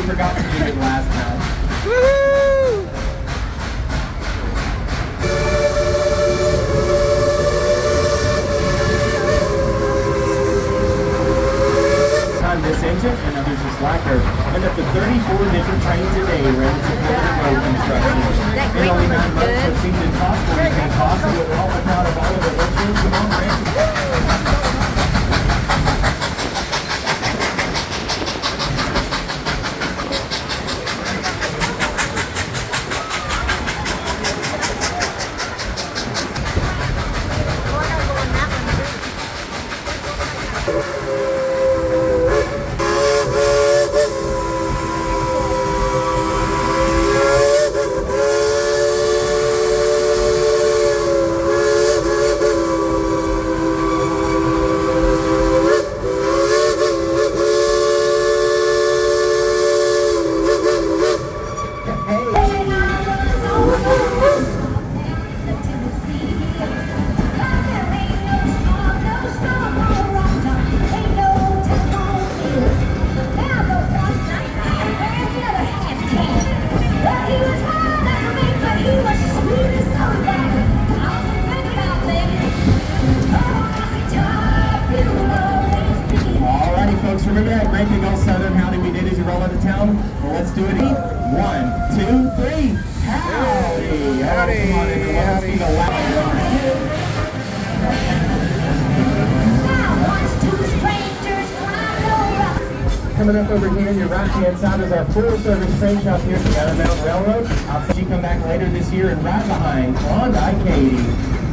forgot to do it last time. Woohoo! This engine and others just like her. And up to 34 different trains a day ready to support road construction. In only 9 months, what seemed impossible became possible with all the proud of all of it. Let's move them on, Randy. Remember that great big old Southern howdy we did as you roll into town? Well, let's do it. 1, 2, 3. Howdy! Howdy! Come on, everyone. Let's be the loud. Coming up over here on your right-hand side is our full-service train shop here at the Outer Mountain Railroad. I'll see you come back later this year and right behind Klondike Katie.